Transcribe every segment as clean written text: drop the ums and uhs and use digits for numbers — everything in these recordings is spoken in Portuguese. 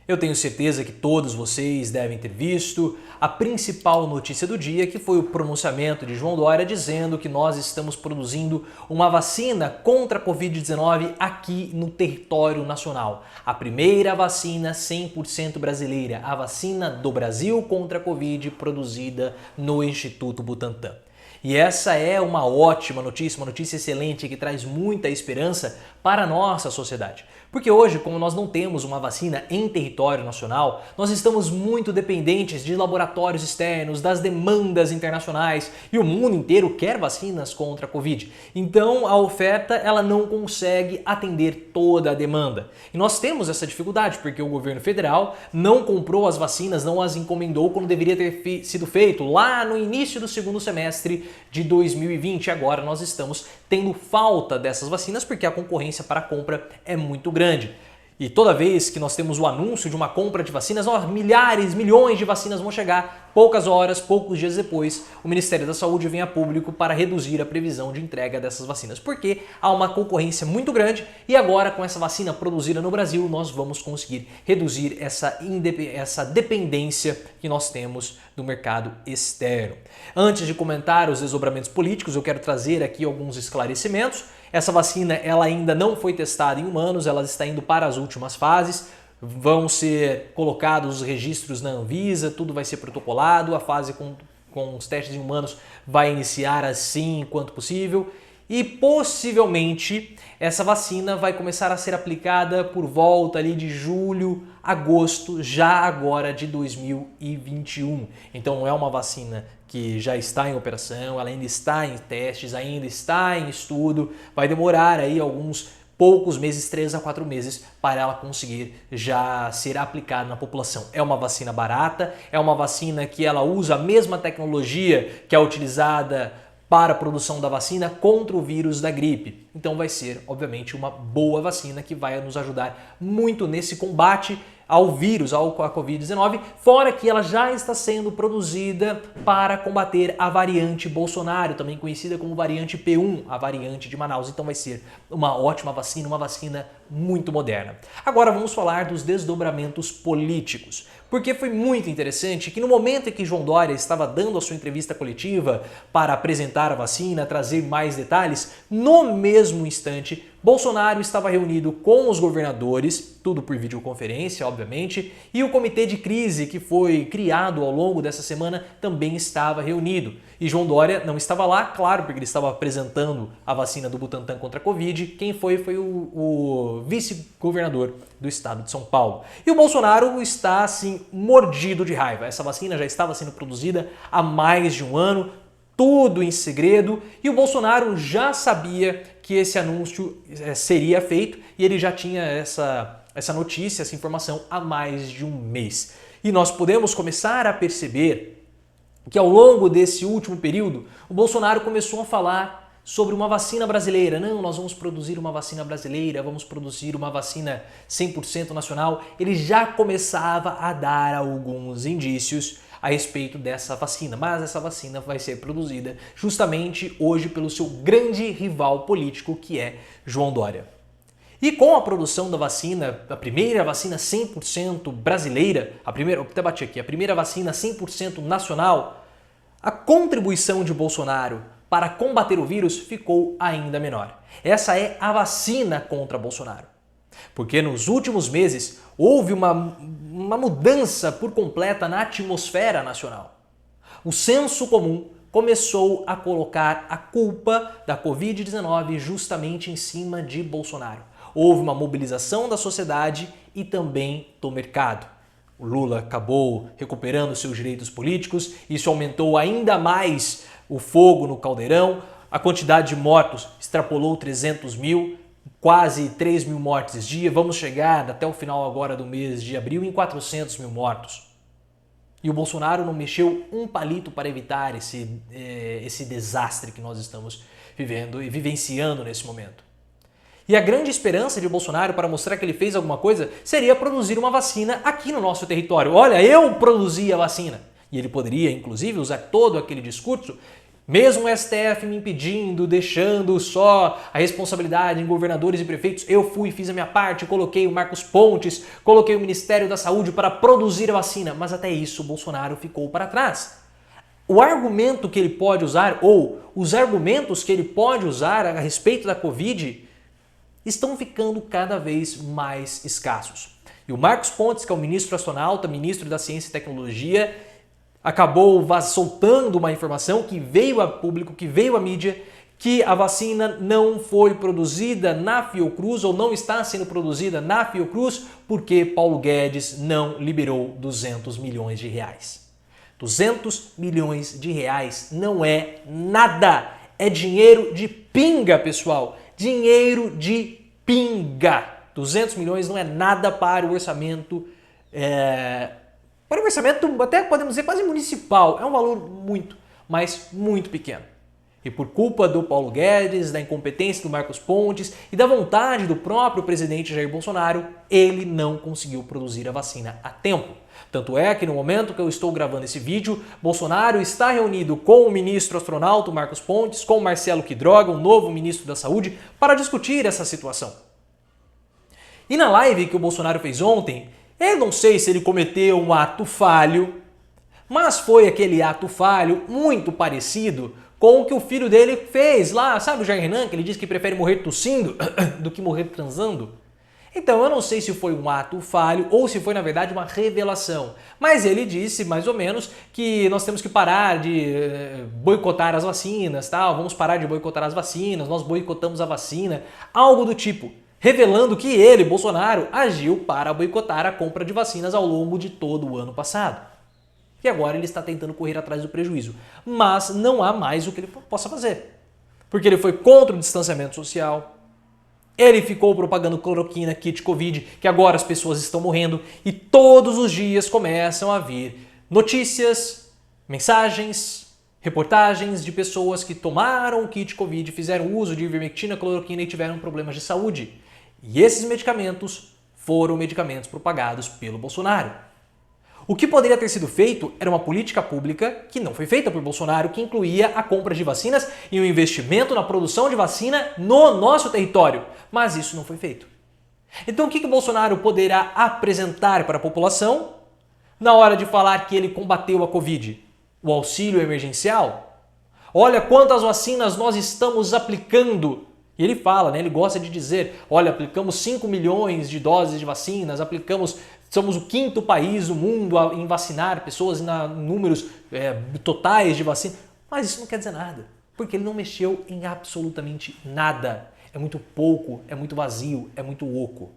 Eu tenho certeza que todos vocês devem ter visto a principal notícia do dia, que foi o pronunciamento de João Dória dizendo que nós estamos produzindo uma vacina contra a Covid-19 aqui no território nacional. A primeira vacina 100% brasileira, a vacina do Brasil contra a Covid produzida no Instituto Butantan. E essa é uma ótima notícia, uma notícia excelente que traz muita esperança para a nossa sociedade. Porque hoje, como nós não temos uma vacina em território nacional, nós estamos muito dependentes de laboratórios externos, das demandas internacionais, e o mundo inteiro quer vacinas contra a Covid. Então a oferta ela não consegue atender toda a demanda. E nós temos essa dificuldade porque o governo federal não comprou as vacinas, não as encomendou quando deveria ter sido feito lá no início do segundo semestre de 2020. Agora nós estamos tendo falta dessas vacinas porque a concorrência para a compra é muito grande. E toda vez que nós temos o anúncio de uma compra de vacinas, milhares, milhões de vacinas vão chegar, poucas horas, poucos dias depois, o Ministério da Saúde vem a público para reduzir a previsão de entrega dessas vacinas, porque há uma concorrência muito grande e agora com essa vacina produzida no Brasil, nós vamos conseguir reduzir essa dependência que nós temos do mercado externo. Antes de comentar os desdobramentos políticos, eu quero trazer aqui alguns esclarecimentos. Essa vacina ela ainda não foi testada em humanos, ela está indo para as últimas fases, vão ser colocados os registros na Anvisa, tudo vai ser protocolado, a fase com os testes em humanos vai iniciar assim quanto possível e possivelmente essa vacina vai começar a ser aplicada por volta ali de julho, agosto, já agora de 2021. Então não é uma vacina que já está em operação, ela ainda está em testes, ainda está em estudo, vai demorar aí alguns poucos meses, 3 a 4 meses, para ela conseguir já ser aplicada na população. É uma vacina barata, é uma vacina que ela usa a mesma tecnologia que é utilizada para a produção da vacina contra o vírus da gripe. Então vai ser, obviamente, uma boa vacina que vai nos ajudar muito nesse combate ao vírus, à Covid-19, fora que ela já está sendo produzida para combater a variante Bolsonaro, também conhecida como variante P1, a variante de Manaus. Então vai ser uma ótima vacina, uma vacina muito moderna. Agora vamos falar dos desdobramentos políticos, porque foi muito interessante que no momento em que João Dória estava dando a sua entrevista coletiva para apresentar a vacina, trazer mais detalhes, no mesmo instante Bolsonaro estava reunido com os governadores, tudo por videoconferência, obviamente, e o comitê de crise que foi criado ao longo dessa semana também estava reunido. E João Dória não estava lá, claro, porque ele estava apresentando a vacina do Butantan contra a Covid. Quem foi o vice-governador do estado de São Paulo. E o Bolsonaro está, assim, mordido de raiva. Essa vacina já estava sendo produzida há mais de um ano, tudo em segredo, e o Bolsonaro já sabia que esse anúncio seria feito e ele já tinha essa notícia, essa informação há mais de um mês. E nós podemos começar a perceber que ao longo desse último período, o Bolsonaro começou a falar sobre uma vacina brasileira. Não, nós vamos produzir uma vacina brasileira, vamos produzir uma vacina 100% nacional. Ele já começava a dar alguns indícios a respeito dessa vacina, mas essa vacina vai ser produzida justamente hoje pelo seu grande rival político, que é João Dória. E com a produção da vacina, a primeira vacina 100% brasileira, a primeira vacina 100% nacional, a contribuição de Bolsonaro para combater o vírus ficou ainda menor. Essa é a vacina contra Bolsonaro. Porque nos últimos meses houve uma mudança por completa na atmosfera nacional. O senso comum começou a colocar a culpa da Covid-19 justamente em cima de Bolsonaro. Houve uma mobilização da sociedade e também do mercado. O Lula acabou recuperando seus direitos políticos, isso aumentou ainda mais o fogo no caldeirão, a quantidade de mortos extrapolou 300 mil, quase 3 mil mortes dia, vamos chegar até o final agora do mês de abril em 400 mil mortos. E o Bolsonaro não mexeu um palito para evitar esse desastre que nós estamos vivendo e vivenciando nesse momento. E a grande esperança de Bolsonaro para mostrar que ele fez alguma coisa seria produzir uma vacina aqui no nosso território. Olha, eu produzi a vacina. E ele poderia, inclusive, usar todo aquele discurso Mesmo o STF me impedindo, deixando só a responsabilidade em governadores e prefeitos, eu fui, fiz a minha parte, coloquei o Marcos Pontes, coloquei o Ministério da Saúde para produzir a vacina, mas até isso o Bolsonaro ficou para trás. O argumento que ele pode usar, ou os argumentos que ele pode usar a respeito da Covid, estão ficando cada vez mais escassos. E o Marcos Pontes, que é o ministro astronauta, ministro da Ciência e Tecnologia, acabou soltando uma informação que veio a público, que veio à mídia, que a vacina não foi produzida na Fiocruz ou não está sendo produzida na Fiocruz porque Paulo Guedes não liberou 200 milhões de reais. 200 milhões de reais não é nada, é dinheiro de pinga, pessoal, dinheiro de pinga. 200 milhões não é nada para o orçamento, até podemos dizer quase municipal, é um valor muito, mas muito pequeno. E por culpa do Paulo Guedes, da incompetência do Marcos Pontes e da vontade do próprio presidente Jair Bolsonaro, ele não conseguiu produzir a vacina a tempo. Tanto é que no momento que eu estou gravando esse vídeo, Bolsonaro está reunido com o ministro astronauta Marcos Pontes, com Marcelo Queiroga, o novo ministro da Saúde, para discutir essa situação. E na live que o Bolsonaro fez ontem, eu não sei se ele cometeu um ato falho, mas foi aquele ato falho muito parecido com o que o filho dele fez lá, sabe o Jair Renan, que ele diz que prefere morrer tossindo do que morrer transando? Então eu não sei se foi um ato falho ou se foi na verdade uma revelação, mas ele disse mais ou menos que nós temos que parar de boicotar as vacinas, tal, vamos parar de boicotar as vacinas, nós boicotamos a vacina, algo do tipo. Revelando que ele, Bolsonaro, agiu para boicotar a compra de vacinas ao longo de todo o ano passado. E agora ele está tentando correr atrás do prejuízo. Mas não há mais o que ele possa fazer. Porque ele foi contra o distanciamento social, ele ficou propagando cloroquina, kit Covid, que agora as pessoas estão morrendo, e todos os dias começam a vir notícias, mensagens, reportagens de pessoas que tomaram o kit Covid, fizeram uso de ivermectina, cloroquina e tiveram problemas de saúde. E esses medicamentos foram medicamentos propagados pelo Bolsonaro. O que poderia ter sido feito era uma política pública que não foi feita por Bolsonaro, que incluía a compra de vacinas e o investimento na produção de vacina no nosso território. Mas isso não foi feito. Então o que o Bolsonaro poderá apresentar para a população na hora de falar que ele combateu a Covid? O auxílio emergencial? Olha quantas vacinas nós estamos aplicando. E ele fala, né? Ele gosta de dizer, olha, aplicamos 5 milhões de doses de vacinas, somos o 5º país do mundo em vacinar pessoas em números totais de vacina. Mas isso não quer dizer nada, porque ele não mexeu em absolutamente nada. É muito pouco, é muito vazio, é muito oco.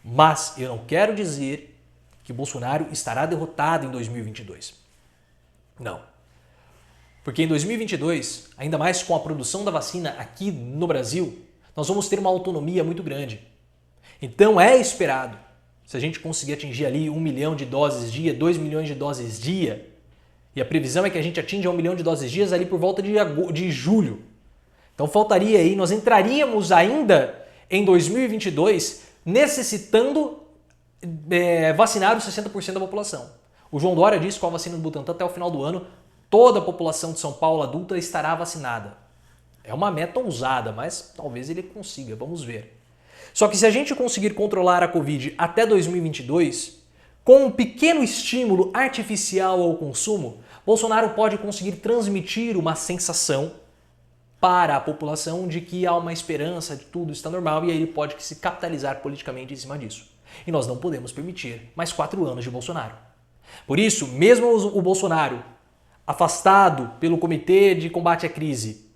Mas eu não quero dizer que Bolsonaro estará derrotado em 2022. Não. Porque em 2022, ainda mais com a produção da vacina aqui no Brasil, nós vamos ter uma autonomia muito grande. Então é esperado, se a gente conseguir atingir ali 1 milhão de doses dia, 2 milhões de doses dia, e a previsão é que a gente atinja 1 milhão de doses dias ali por volta de julho. Então faltaria aí, nós entraríamos ainda em 2022 necessitando vacinar os 60% da população. O João Dória disse que com a vacina do Butantan até o final do ano, toda a população de São Paulo adulta estará vacinada. É uma meta ousada, mas talvez ele consiga, vamos ver. Só que se a gente conseguir controlar a Covid até 2022, com um pequeno estímulo artificial ao consumo, Bolsonaro pode conseguir transmitir uma sensação para a população de que há uma esperança, de tudo está normal, e aí ele pode se capitalizar politicamente em cima disso. E nós não podemos permitir mais 4 anos de Bolsonaro. Por isso, mesmo o Bolsonaro afastado pelo Comitê de Combate à Crise,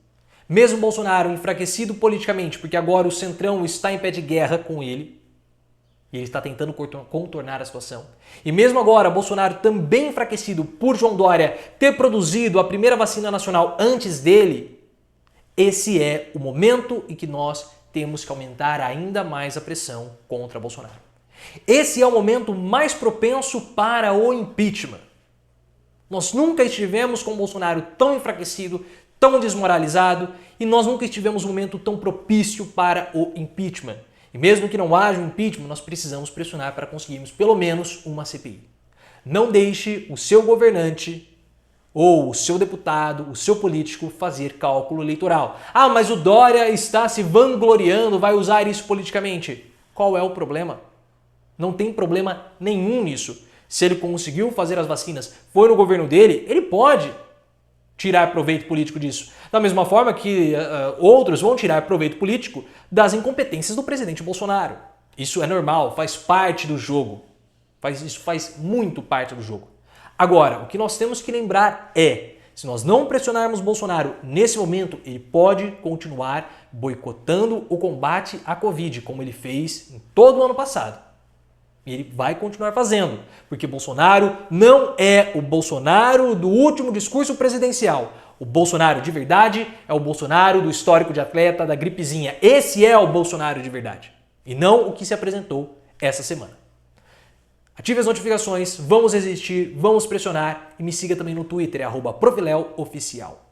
mesmo Bolsonaro enfraquecido politicamente, porque agora o Centrão está em pé de guerra com ele, e ele está tentando contornar a situação, e mesmo agora Bolsonaro também enfraquecido por João Dória ter produzido a primeira vacina nacional antes dele, esse é o momento em que nós temos que aumentar ainda mais a pressão contra Bolsonaro. Esse é o momento mais propenso para o impeachment. Nós nunca estivemos com o Bolsonaro tão enfraquecido, tão desmoralizado, e nós nunca estivemos num momento tão propício para o impeachment. E mesmo que não haja um impeachment, nós precisamos pressionar para conseguirmos pelo menos uma CPI. Não deixe o seu governante, ou o seu deputado, o seu político fazer cálculo eleitoral. Ah, mas o Dória está se vangloriando, vai usar isso politicamente. Qual é o problema? Não tem problema nenhum nisso. Se ele conseguiu fazer as vacinas, foi no governo dele, ele pode tirar proveito político disso. Da mesma forma que outros vão tirar proveito político das incompetências do presidente Bolsonaro. Isso é normal, faz parte do jogo. Isso faz muito parte do jogo. Agora, o que nós temos que lembrar é, se nós não pressionarmos Bolsonaro nesse momento, ele pode continuar boicotando o combate à Covid, como ele fez em todo o ano passado. E ele vai continuar fazendo, porque Bolsonaro não é o Bolsonaro do último discurso presidencial. O Bolsonaro de verdade é o Bolsonaro do histórico de atleta, da gripezinha. Esse é o Bolsonaro de verdade, e não o que se apresentou essa semana. Ative as notificações, vamos resistir, vamos pressionar e me siga também no Twitter, @profileoficial.